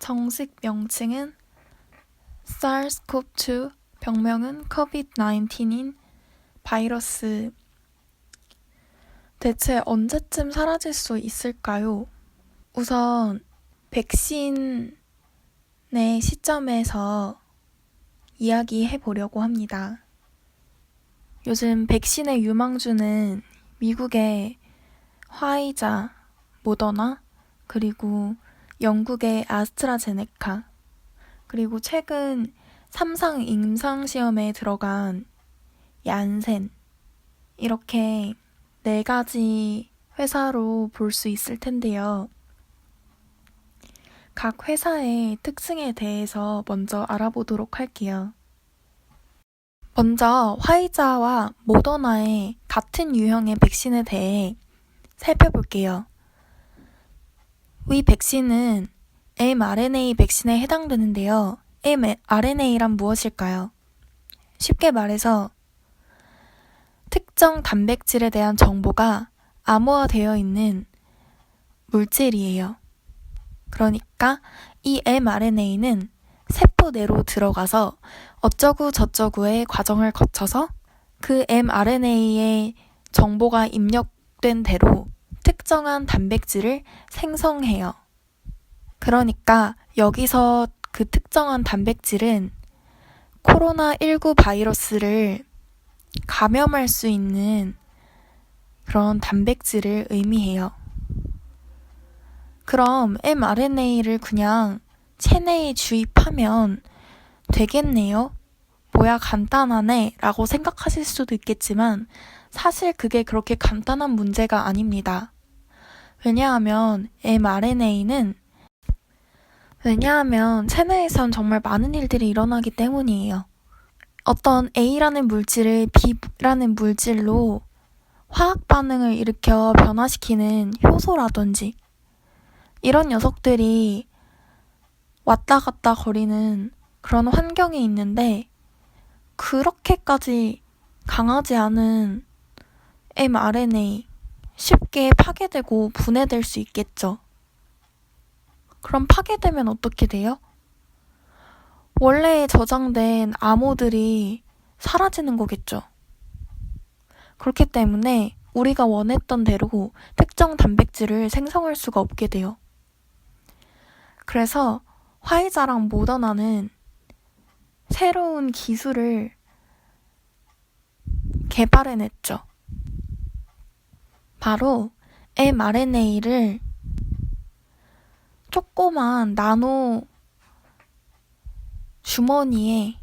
정식 명칭은 SARS-CoV-2, 병명은 COVID-19인 바이러스. 대체 언제쯤 사라질 수 있을까요? 우선 백신의 시점에서 이야기해 보려고 합니다. 요즘 백신의 유망주는 미국의 화이자, 모더나, 그리고 영국의 아스트라제네카, 그리고 최근 3상 임상시험에 들어간 얀센, 이렇게 4가지 회사로 볼 수 있을 텐데요. 각 회사의 특징에 대해서 먼저 알아보도록 할게요. 먼저 화이자와 모더나의 같은 유형의 백신에 대해 살펴볼게요. 위 백신은 mRNA 백신에 해당되는데요. mRNA란 무엇일까요? 쉽게 말해서 특정 단백질에 대한 정보가 암호화되어 있는 물질이에요. 그러니까 이 mRNA는 세포 내로 들어가서 어쩌고 저쩌구의 과정을 거쳐서 그 mRNA의 정보가 입력된 대로 특정한 단백질을 생성해요. 그러니까 여기서 그 특정한 단백질은 코로나19 바이러스를 감염할 수 있는 그런 단백질을 의미해요. 그럼 mRNA를 그냥 체내에 주입하면 되겠네요? 뭐야 간단하네 라고 생각하실 수도 있겠지만 사실 그게 그렇게 간단한 문제가 아닙니다. 왜냐하면 체내에선 정말 많은 일들이 일어나기 때문이에요. 어떤 A라는 물질을 B라는 물질로 화학 반응을 일으켜 변화시키는 효소라든지 이런 녀석들이 왔다 갔다 거리는 그런 환경에 있는데 그렇게까지 강하지 않은 mRNA 쉽게 파괴되고 분해될 수 있겠죠. 그럼 파괴되면 어떻게 돼요? 원래 저장된 암호들이 사라지는 거겠죠. 그렇기 때문에 우리가 원했던 대로 특정 단백질을 생성할 수가 없게 돼요. 그래서 화이자랑 모더나는 새로운 기술을 개발해냈죠. 바로 mRNA를 조그만 나노 주머니에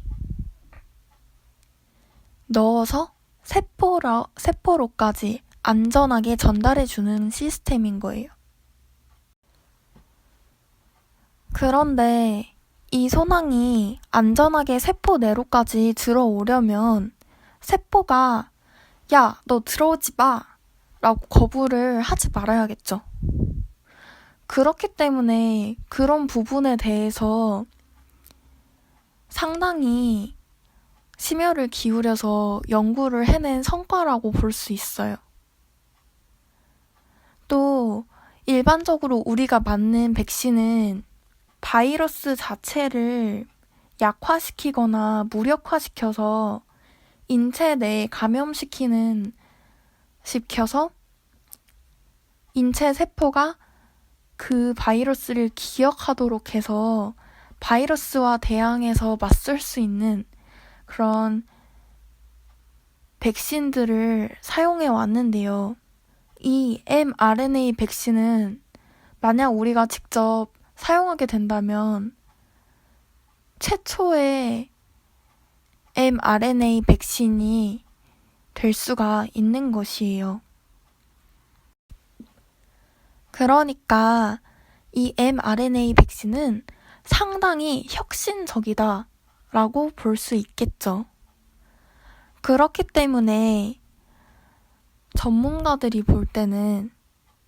넣어서 세포로까지 안전하게 전달해주는 시스템인 거예요. 그런데 이 소낭이 안전하게 세포 내로까지 들어오려면 세포가 야, 너 들어오지 마! 라고 거부를 하지 말아야겠죠. 그렇기 때문에 그런 부분에 대해서 상당히 심혈을 기울여서 연구를 해낸 성과라고 볼 수 있어요. 또 일반적으로 우리가 맞는 백신은 바이러스 자체를 약화시키거나 무력화시켜서 인체 내에 시켜서 인체 세포가 그 바이러스를 기억하도록 해서 바이러스와 대항해서 맞설 수 있는 그런 백신들을 사용해 왔는데요. 이 mRNA 백신은 만약 우리가 직접 사용하게 된다면 최초의 mRNA 백신이 될 수가 있는 것이에요. 그러니까 이 mRNA 백신은 상당히 혁신적이다 라고 볼 수 있겠죠. 그렇기 때문에 전문가들이 볼 때는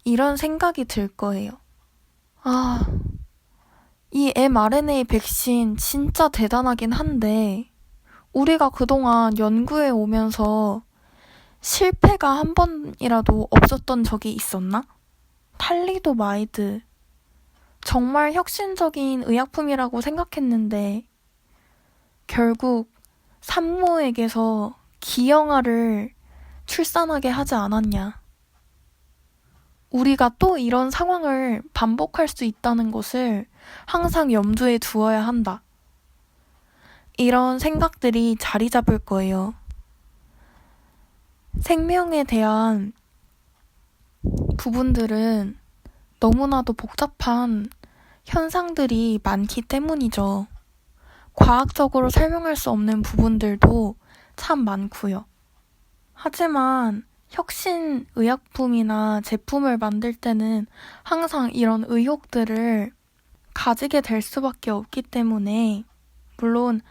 이런 생각이 들 거예요. 이 mRNA 백신 진짜 대단하긴 한데 우리가 그동안 연구해 오면서 실패가 한 번이라도 없었던 적이 있었나? 탈리도마이드, 정말 혁신적인 의약품이라고 생각했는데 결국 산모에게서 기형아를 출산하게 하지 않았냐. 우리가 또 이런 상황을 반복할 수 있다는 것을 항상 염두에 두어야 한다. 이런 생각들이 자리 잡을 거예요. 생명에 대한 부분들은 너무나도 복잡한 현상들이 많기 때문이죠. 과학적으로 설명할 수 없는 부분들도 참 많고요. 하지만 혁신 의약품이나 제품을 만들 때는 항상 이런 의혹들을 가지게 될 수밖에 없기 때문에 물론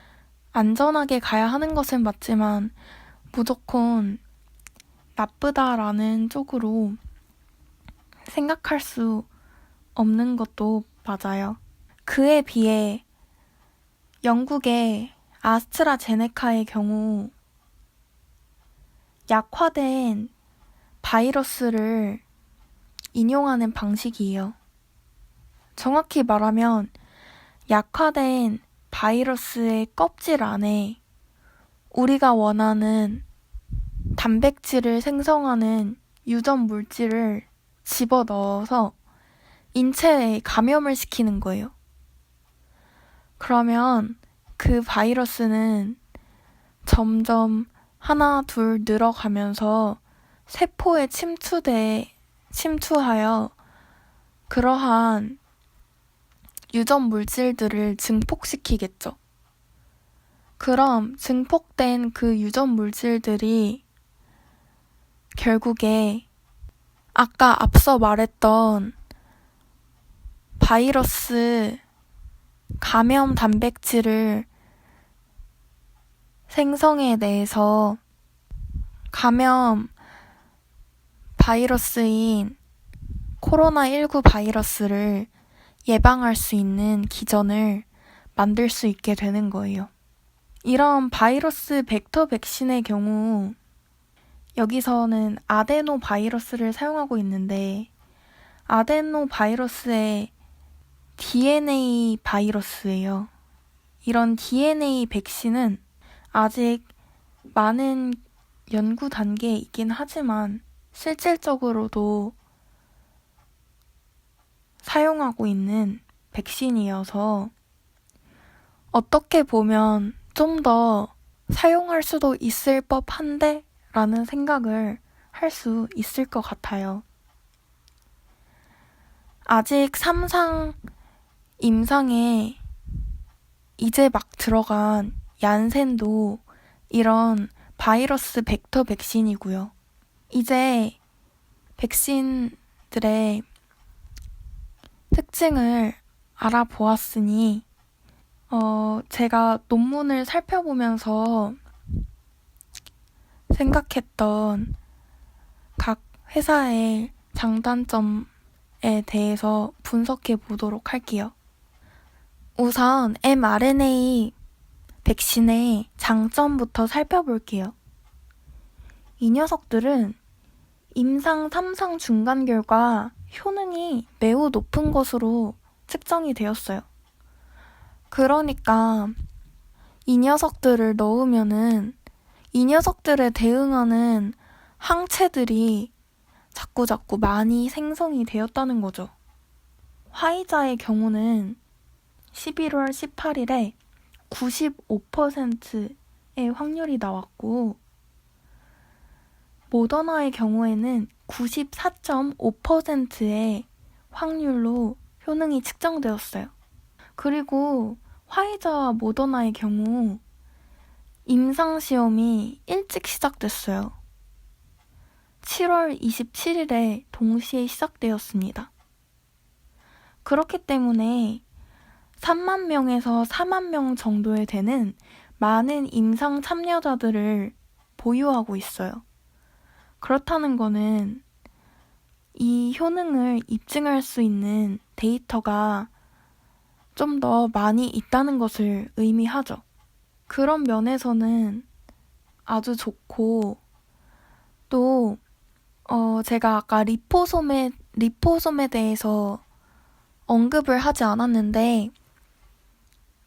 안전하게 가야 하는 것은 맞지만 무조건 나쁘다라는 쪽으로 생각할 수 없는 것도 맞아요. 그에 비해 영국의 아스트라제네카의 경우 약화된 바이러스를 인용하는 방식이에요. 정확히 말하면 약화된 바이러스의 껍질 안에 우리가 원하는 단백질을 생성하는 유전 물질을 집어넣어서 인체에 감염을 시키는 거예요. 그러면 그 바이러스는 점점 하나, 둘 늘어가면서 세포에 침투하여 그러한 유전 물질들을 증폭시키겠죠. 그럼 증폭된 그 유전 물질들이 결국에 아까 앞서 말했던 바이러스 감염 단백질을 생성해내서 감염 바이러스인 코로나19 바이러스를 예방할 수 있는 기전을 만들 수 있게 되는 거예요. 이런 바이러스 벡터 백신의 경우 여기서는 아데노 바이러스를 사용하고 있는데 아데노 바이러스의 DNA 바이러스예요. 이런 DNA 백신은 아직 많은 연구 단계에 있긴 하지만 실질적으로도 사용하고 있는 백신이어서 어떻게 보면 좀 더 사용할 수도 있을 법한데 라는 생각을 할 수 있을 것 같아요. 아직 3상 임상에 이제 막 들어간 얀센도 이런 바이러스 벡터 백신이고요. 이제 백신들의 특징을 알아보았으니 제가 논문을 살펴보면서 생각했던 각 회사의 장단점에 대해서 분석해 보도록 할게요. 우선 mRNA 백신의 장점부터 살펴볼게요. 이 녀석들은 임상 3상 중간 결과 효능이 매우 높은 것으로 측정이 되었어요. 그러니까 이 녀석들을 넣으면은 이 녀석들에 대응하는 항체들이 자꾸 많이 생성이 되었다는 거죠. 화이자의 경우는 11월 18일에 95%의 확률이 나왔고 모더나의 경우에는 94.5%의 확률로 효능이 측정되었어요. 그리고 화이자와 모더나의 경우 임상시험이 일찍 시작됐어요. 7월 27일에 동시에 시작되었습니다. 그렇기 때문에 3만 명에서 4만 명 정도에 되는 많은 임상 참여자들을 보유하고 있어요. 그렇다는 거는 이 효능을 입증할 수 있는 데이터가 좀 더 많이 있다는 것을 의미하죠. 그런 면에서는 아주 좋고 또 제가 아까 리포솜에 대해서 언급을 하지 않았는데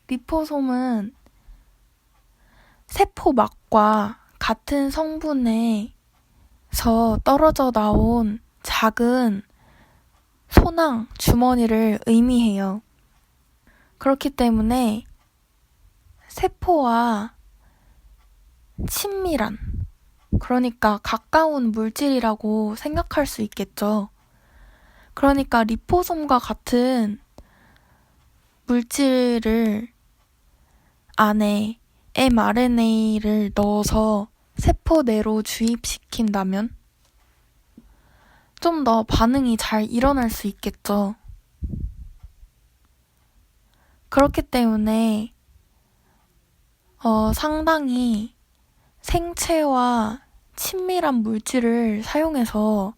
리포솜은 세포막과 같은 성분에서 떨어져 나온 작은 소낭, 주머니를 의미해요. 그렇기 때문에 세포와 친밀한, 그러니까 가까운 물질이라고 생각할 수 있겠죠. 그러니까 리포솜과 같은 물질을 안에 mRNA를 넣어서 세포 내로 주입시킨다면 좀 더 반응이 잘 일어날 수 있겠죠. 그렇기 때문에 상당히 생체와 친밀한 물질을 사용해서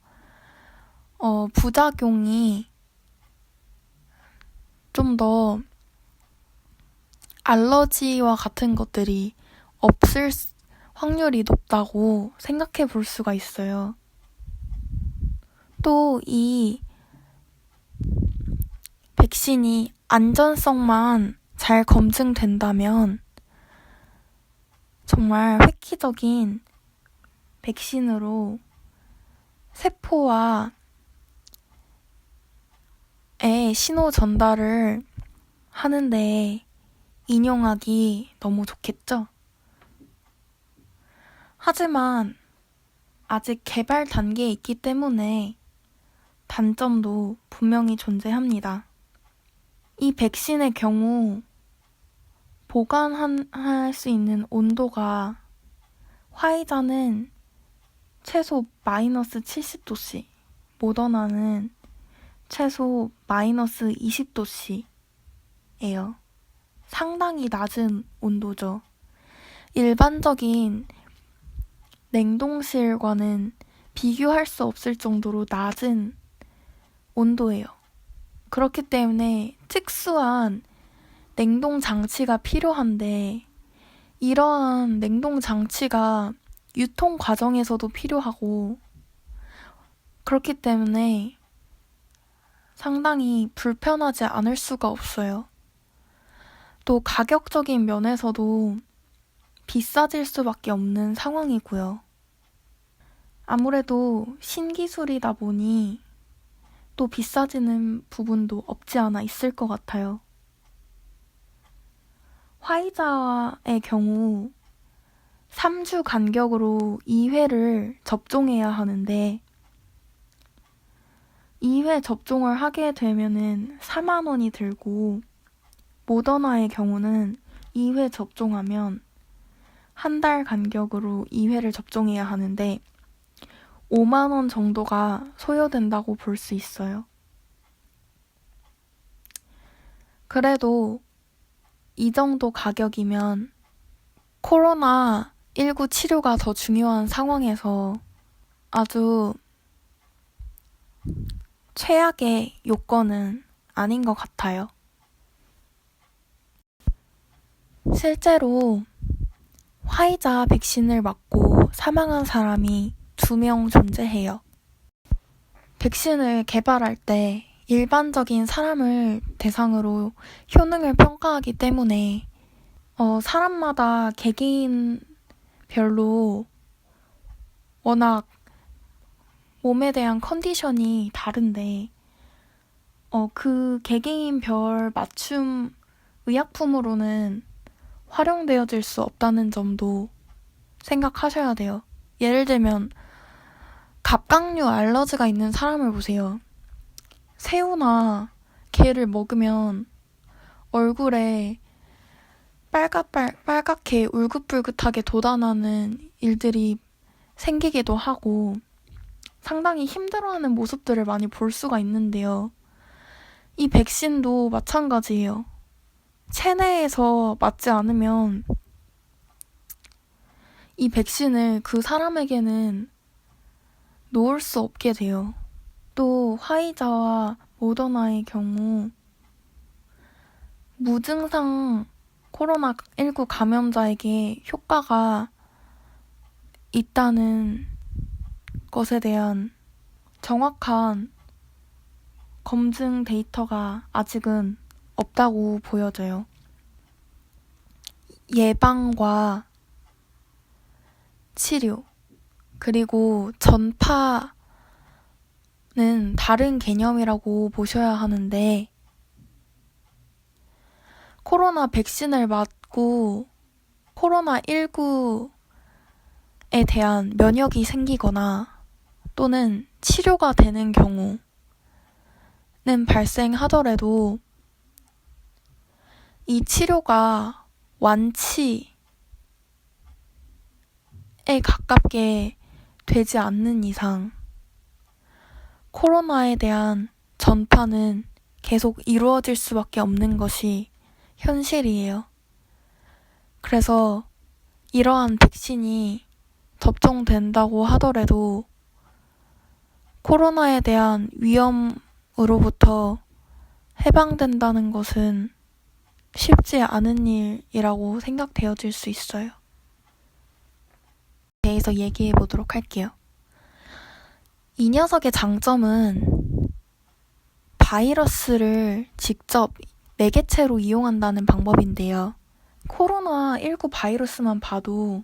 부작용이 좀 더 알러지와 같은 것들이 없을 확률이 높다고 생각해 볼 수가 있어요. 또 이 백신이 안전성만 잘 검증된다면 정말 획기적인 백신으로 세포와 의 신호 전달을 하는데 인용하기 너무 좋겠죠? 하지만 아직 개발 단계에 있기 때문에 단점도 분명히 존재합니다. 이 백신의 경우 보관할 수 있는 온도가 화이자는 최소 마이너스 70도씨, 모더나는 최소 마이너스 20도씨예요. 상당히 낮은 온도죠. 일반적인 냉동실과는 비교할 수 없을 정도로 낮은 온도예요. 그렇기 때문에 특수한 냉동 장치가 필요한데 이러한 냉동 장치가 유통 과정에서도 필요하고 그렇기 때문에 상당히 불편하지 않을 수가 없어요. 또 가격적인 면에서도 비싸질 수밖에 없는 상황이고요. 아무래도 신기술이다 보니 또 비싸지는 부분도 없지 않아 있을 것 같아요. 화이자의 경우 3주 간격으로 2회를 접종해야 하는데 2회 접종을 하게 되면은 4만 원이 들고 모더나의 경우는 2회 접종하면 한 달 간격으로 2회를 접종해야 하는데 5만 원 정도가 소요된다고 볼 수 있어요. 그래도 이 정도 가격이면 코로나19 치료가 더 중요한 상황에서 아주 최악의 요건은 아닌 것 같아요. 실제로 화이자 백신을 맞고 사망한 사람이 2명 존재해요. 백신을 개발할 때 일반적인 사람을 대상으로 효능을 평가하기 때문에 사람마다 개개인별로 워낙 몸에 대한 컨디션이 다른데 그 개개인별 맞춤 의약품으로는 활용되어질 수 없다는 점도 생각하셔야 돼요. 예를 들면 갑각류 알러지가 있는 사람을 보세요. 새우나 게를 먹으면 얼굴에 빨갛게 울긋불긋하게 돋아나는 일들이 생기기도 하고 상당히 힘들어하는 모습들을 많이 볼 수가 있는데요. 이 백신도 마찬가지예요. 체내에서 맞지 않으면 이 백신을 그 사람에게는 놓을 수 없게 돼요. 또 화이자와 모더나의 경우 무증상 코로나19 감염자에게 효과가 있다는 것에 대한 정확한 검증 데이터가 아직은 없다고 보여져요. 예방과 치료, 그리고 전파는 다른 개념이라고 보셔야 하는데, 코로나 백신을 맞고 코로나19에 대한 면역이 생기거나 또는 치료가 되는 경우는 발생하더라도 이 치료가 완치에 가깝게 되지 않는 이상 코로나에 대한 전파는 계속 이루어질 수밖에 없는 것이 현실이에요. 그래서 이러한 백신이 접종된다고 하더라도 코로나에 대한 위험으로부터 해방된다는 것은 쉽지 않은 일이라고 생각되어질 수 있어요. 대해서 얘기해 보도록 할게요. 이 녀석의 장점은 바이러스를 직접 매개체로 이용한다는 방법인데요. 코로나19 바이러스만 봐도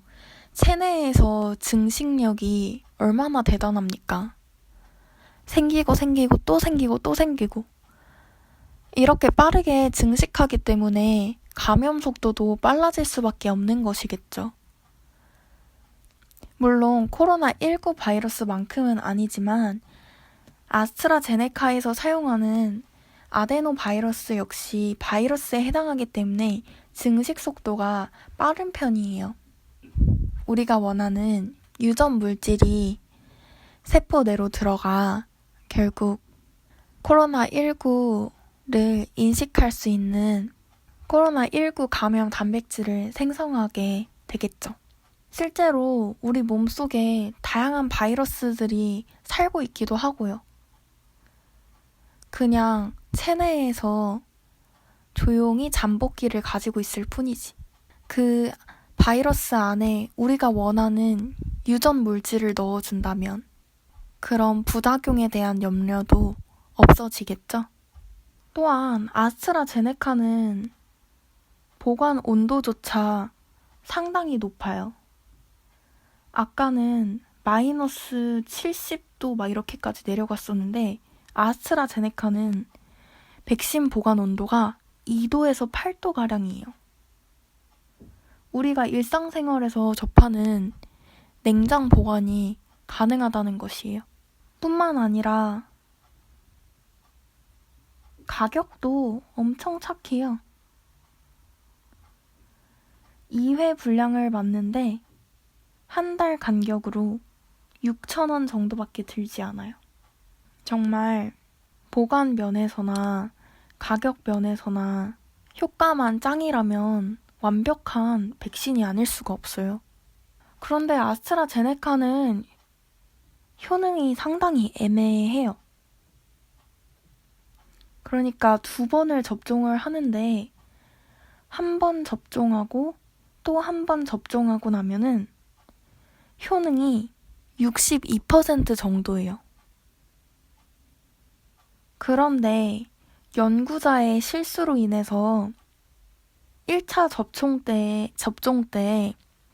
체내에서 증식력이 얼마나 대단합니까? 생기고 또 생기고 이렇게 빠르게 증식하기 때문에 감염 속도도 빨라질 수밖에 없는 것이겠죠. 물론 코로나19 바이러스만큼은 아니지만 아스트라제네카에서 사용하는 아데노 바이러스 역시 바이러스에 해당하기 때문에 증식 속도가 빠른 편이에요. 우리가 원하는 유전 물질이 세포 내로 들어가 결국 코로나19를 인식할 수 있는 코로나19 감염 단백질을 생성하게 되겠죠. 실제로 우리 몸속에 다양한 바이러스들이 살고 있기도 하고요. 그냥 체내에서 조용히 잠복기를 가지고 있을 뿐이지. 그 바이러스 안에 우리가 원하는 유전 물질을 넣어준다면 그런 부작용에 대한 염려도 없어지겠죠? 또한 아스트라제네카는 보관 온도조차 상당히 높아요. 아까는 마이너스 70도 막 이렇게까지 내려갔었는데 아스트라제네카는 백신 보관 온도가 2도에서 8도가량이에요. 우리가 일상생활에서 접하는 냉장 보관이 가능하다는 것이에요. 뿐만 아니라 가격도 엄청 착해요. 2회 분량을 맞는데 한 달 간격으로 6,000원 정도밖에 들지 않아요. 정말 보관 면에서나 가격 면에서나 효과만 짱이라면 완벽한 백신이 아닐 수가 없어요. 그런데 아스트라제네카는 효능이 상당히 애매해요. 그러니까 2번을 접종을 하는데 한 번 접종하고 또 한 번 접종하고 나면은 효능이 62% 정도예요. 그런데 연구자의 실수로 인해서 1차 접종 때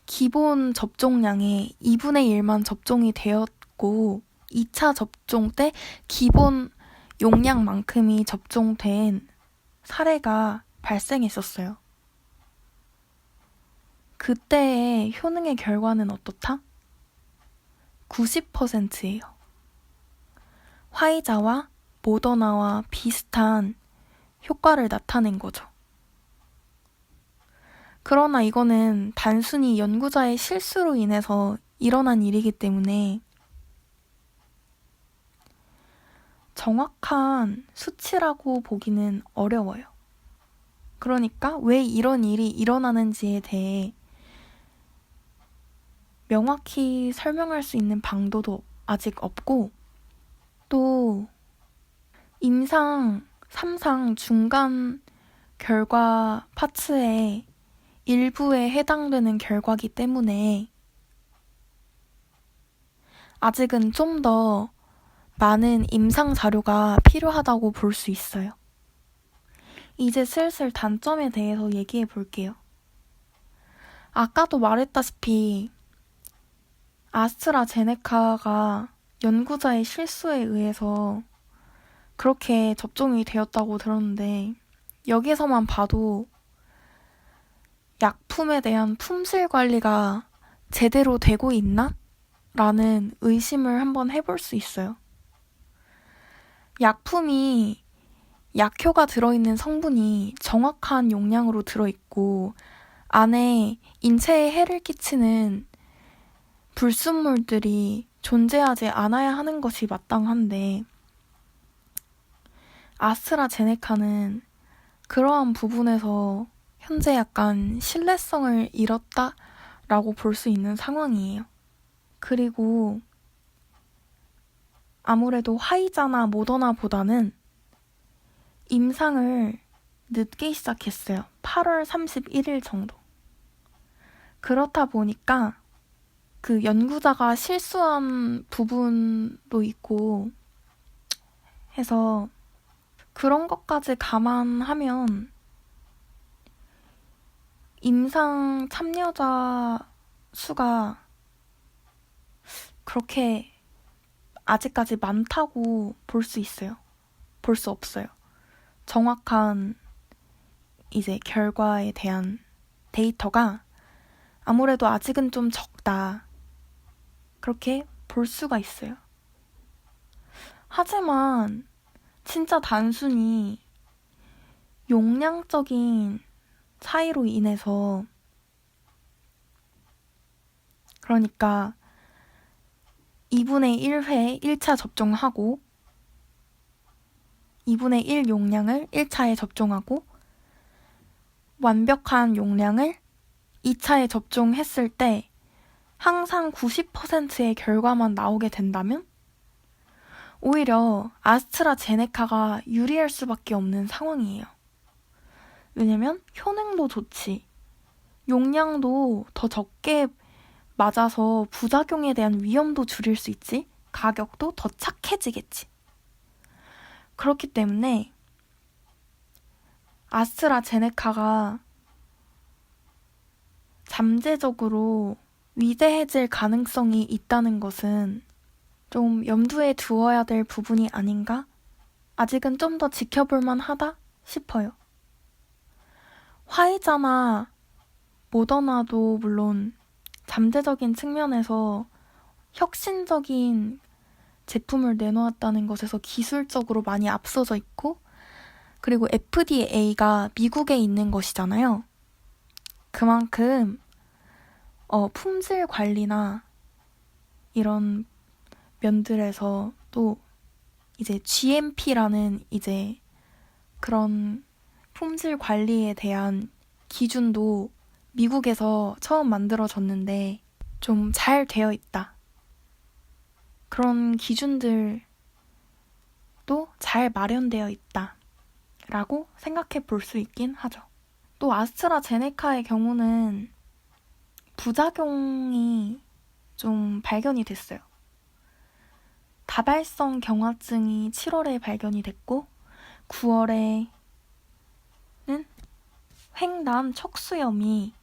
기본 접종량의 2분의 1만 접종이 되었고 2차 접종 때 기본 용량만큼이 접종된 사례가 발생했었어요. 그때의 효능의 결과는 어떻다? 90%예요. 화이자와 모더나와 비슷한 효과를 나타낸 거죠. 그러나 이거는 단순히 연구자의 실수로 인해서 일어난 일이기 때문에 정확한 수치라고 보기는 어려워요. 그러니까 왜 이런 일이 일어나는지에 대해 명확히 설명할 수 있는 방도도 아직 없고 또 임상 3상 중간 결과 파츠의 일부에 해당되는 결과이기 때문에 아직은 좀 더 많은 임상 자료가 필요하다고 볼 수 있어요. 이제 슬슬 단점에 대해서 얘기해 볼게요. 아까도 말했다시피 아스트라제네카가 연구자의 실수에 의해서 그렇게 접종이 되었다고 들었는데 여기서만 봐도 약품에 대한 품질 관리가 제대로 되고 있나? 라는 의심을 한번 해볼 수 있어요. 약품이 약효가 들어있는 성분이 정확한 용량으로 들어있고 안에 인체에 해를 끼치는 불순물들이 존재하지 않아야 하는 것이 마땅한데 아스트라제네카는 그러한 부분에서 현재 약간 신뢰성을 잃었다라고 볼 수 있는 상황이에요. 그리고 아무래도 화이자나 모더나보다는 임상을 늦게 시작했어요. 8월 31일 정도. 그렇다 보니까 그 연구자가 실수한 부분도 있고 해서 그런 것까지 감안하면 임상 참여자 수가 그렇게 아직까지 많다고 볼 수 있어요. 볼 수 없어요. 정확한 이제 결과에 대한 데이터가 아무래도 아직은 좀 적다. 그렇게 볼 수가 있어요. 하지만 진짜 단순히 용량적인 차이로 인해서 그러니까 2분의 1회 1차 접종하고 2분의 1 용량을 1차에 접종하고 완벽한 용량을 2차에 접종했을 때 항상 90%의 결과만 나오게 된다면 오히려 아스트라제네카가 유리할 수밖에 없는 상황이에요. 왜냐면 효능도 좋지, 용량도 더 적게 맞아서 부작용에 대한 위험도 줄일 수 있지, 가격도 더 착해지겠지. 그렇기 때문에 아스트라제네카가 잠재적으로 위대해질 가능성이 있다는 것은 좀 염두에 두어야 될 부분이 아닌가? 아직은 좀 더 지켜볼 만하다 싶어요. 화이자나 모더나도 물론 잠재적인 측면에서 혁신적인 제품을 내놓았다는 것에서 기술적으로 많이 앞서져 있고 그리고 FDA가 미국에 있는 것이잖아요. 그만큼 품질 관리나 이런 면들에서 또 이제 GMP라는 이제 그런 품질 관리에 대한 기준도 미국에서 처음 만들어졌는데 좀 잘 되어 있다. 그런 기준들도 잘 마련되어 있다. 라고 생각해 볼 수 있긴 하죠. 또 아스트라제네카의 경우는 부작용이 좀 발견이 됐어요. 다발성 경화증이 7월에 발견이 됐고 9월에는 횡단 척수염이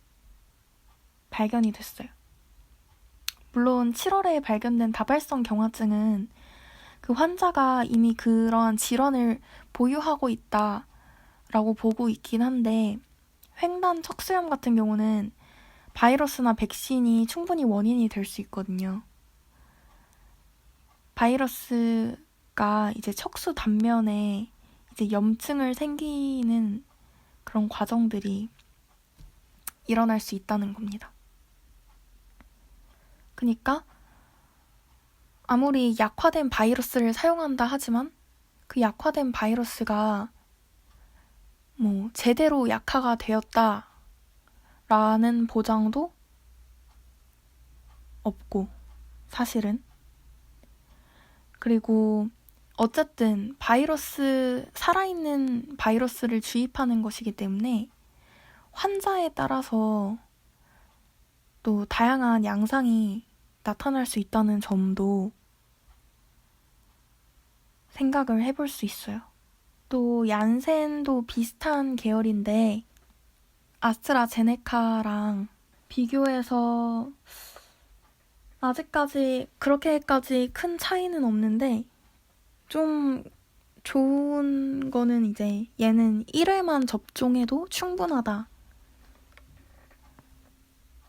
발견이 됐어요. 물론 7월에 발견된 다발성 경화증은 그 환자가 이미 그러한 질환을 보유하고 있다라고 보고 있긴 한데 횡단 척수염 같은 경우는 바이러스나 백신이 충분히 원인이 될 수 있거든요. 바이러스가 이제 척수 단면에 이제 염증을 생기는 그런 과정들이 일어날 수 있다는 겁니다. 그러니까 아무리 약화된 바이러스를 사용한다 하지만 그 약화된 바이러스가 뭐 제대로 약화가 되었다라는 보장도 없고 사실은. 그리고 어쨌든 살아있는 바이러스를 주입하는 것이기 때문에 환자에 따라서 또 다양한 양상이 나타날 수 있다는 점도 생각을 해볼 수 있어요. 또 얀센도 비슷한 계열인데 아스트라제네카랑 비교해서 아직까지 그렇게까지 큰 차이는 없는데 좀 좋은 거는 이제 얘는 1회만 접종해도 충분하다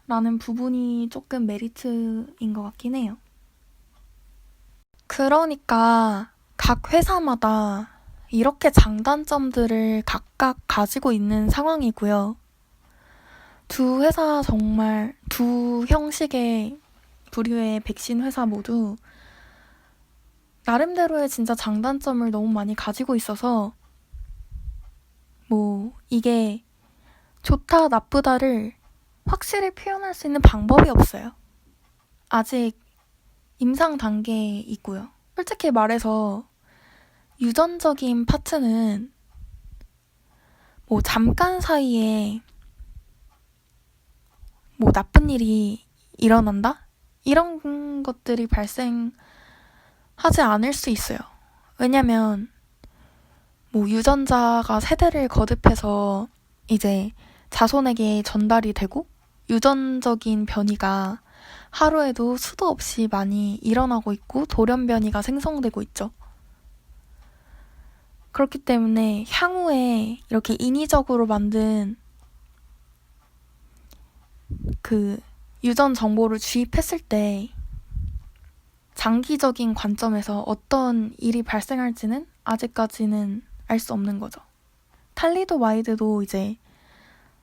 라는 부분이 조금 메리트인 것 같긴 해요. 그러니까 각 회사마다 이렇게 장단점들을 각각 가지고 있는 상황이고요. 두 회사 정말 두 형식의 부류의 백신 회사 모두 나름대로의 진짜 장단점을 너무 많이 가지고 있어서 뭐 이게 좋다 나쁘다를 확실히 표현할 수 있는 방법이 없어요. 아직 임상 단계이고요. 솔직히 말해서 유전적인 파트는 뭐 잠깐 사이에 뭐 나쁜 일이 일어난다? 이런 것들이 발생하지 않을 수 있어요. 왜냐면 뭐 유전자가 세대를 거듭해서 이제 자손에게 전달이 되고 유전적인 변이가 하루에도 수도 없이 많이 일어나고 있고 돌연변이가 생성되고 있죠. 그렇기 때문에 향후에 이렇게 인위적으로 만든 그 유전 정보를 주입했을 때 장기적인 관점에서 어떤 일이 발생할지는 아직까지는 알 수 없는 거죠. 탈리도마이드도 이제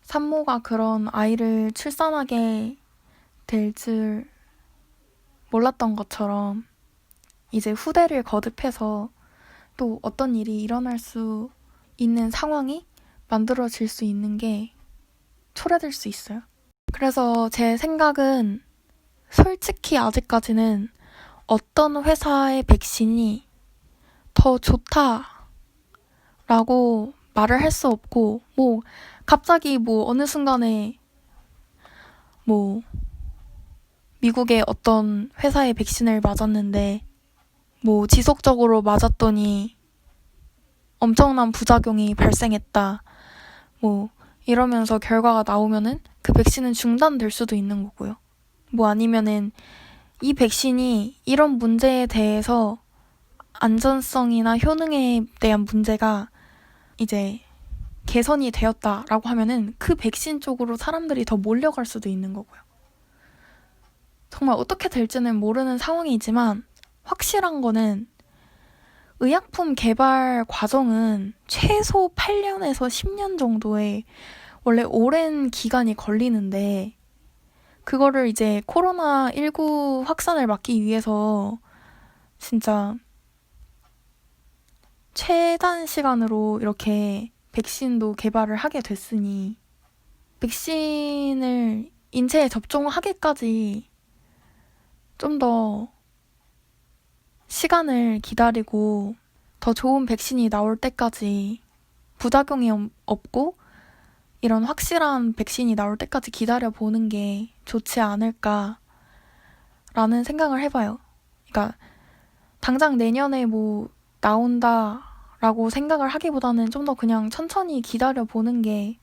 산모가 그런 아이를 출산하게 될 줄 몰랐던 것처럼 이제 후대를 거듭해서 또 어떤 일이 일어날 수 있는 상황이 만들어질 수 있는 게 초래될 수 있어요. 그래서 제 생각은 솔직히 아직까지는 어떤 회사의 백신이 더 좋다라고 말을 할 수 없고, 뭐 갑자기 뭐 어느 순간에 뭐 미국의 어떤 회사의 백신을 맞았는데 뭐 지속적으로 맞았더니 엄청난 부작용이 발생했다. 뭐 이러면서 결과가 나오면은 그 백신은 중단될 수도 있는 거고요. 뭐 아니면은 이 백신이 이런 문제에 대해서 안전성이나 효능에 대한 문제가 이제 개선이 되었다라고 하면은 그 백신 쪽으로 사람들이 더 몰려갈 수도 있는 거고요. 정말 어떻게 될지는 모르는 상황이지만 확실한 거는 의약품 개발 과정은 최소 8년에서 10년 정도의 원래 오랜 기간이 걸리는데 그거를 이제 코로나19 확산을 막기 위해서 진짜 최단 시간으로 이렇게 백신도 개발을 하게 됐으니 백신을 인체에 접종하기까지 좀 더 시간을 기다리고 더 좋은 백신이 나올 때까지 부작용이 없고 이런 확실한 백신이 나올 때까지 기다려보는 게 좋지 않을까라는 생각을 해봐요. 그러니까 당장 내년에 뭐 나온다라고 생각을 하기보다는 좀 더 그냥 천천히 기다려보는 게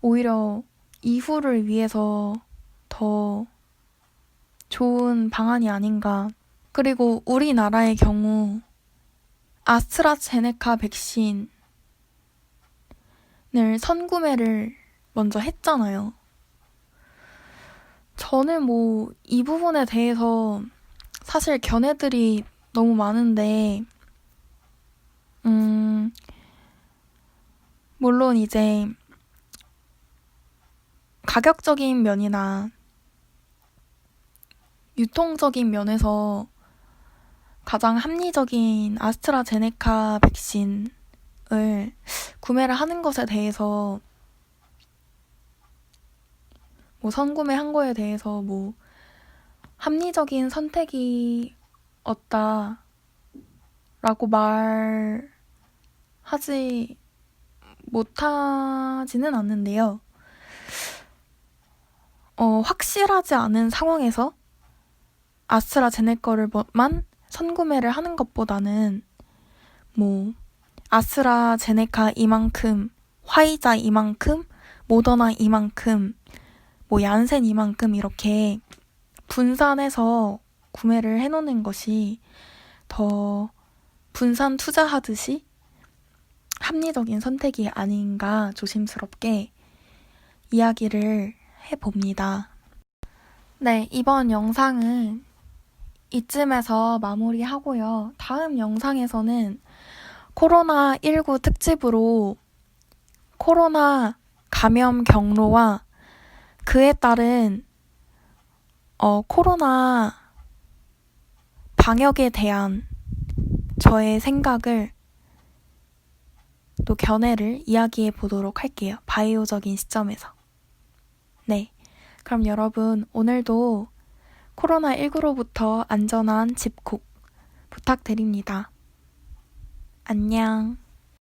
오히려 이후를 위해서 더 좋은 방안이 아닌가. 그리고 우리나라의 경우 아스트라제네카 백신을 선구매를 먼저 했잖아요. 저는 뭐 이 부분에 대해서 사실 견해들이 너무 많은데 물론 이제 가격적인 면이나 유통적인 면에서 가장 합리적인 아스트라제네카 백신을 구매를 하는 것에 대해서 뭐 선구매한 거에 대해서 뭐 합리적인 선택이 없다라고 말하지 못하지는 않는데요. 확실하지 않은 상황에서 아스트라제네카를만 선구매를 하는 것보다는 뭐 아스트라제네카 이만큼, 화이자 이만큼, 모더나 이만큼, 뭐 얀센 이만큼 이렇게 분산해서 구매를 해놓는 것이 더 분산 투자하듯이 합리적인 선택이 아닌가 조심스럽게 이야기를 해봅니다. 네, 이번 영상은 이쯤에서 마무리하고요. 다음 영상에서는 코로나19 특집으로 코로나 감염 경로와 그에 따른 코로나 방역에 대한 저의 생각을 또 견해를 이야기해 보도록 할게요. 바이오적인 시점에서. 네, 그럼 여러분 오늘도 코로나19로부터 안전한 집콕 부탁드립니다. 안녕.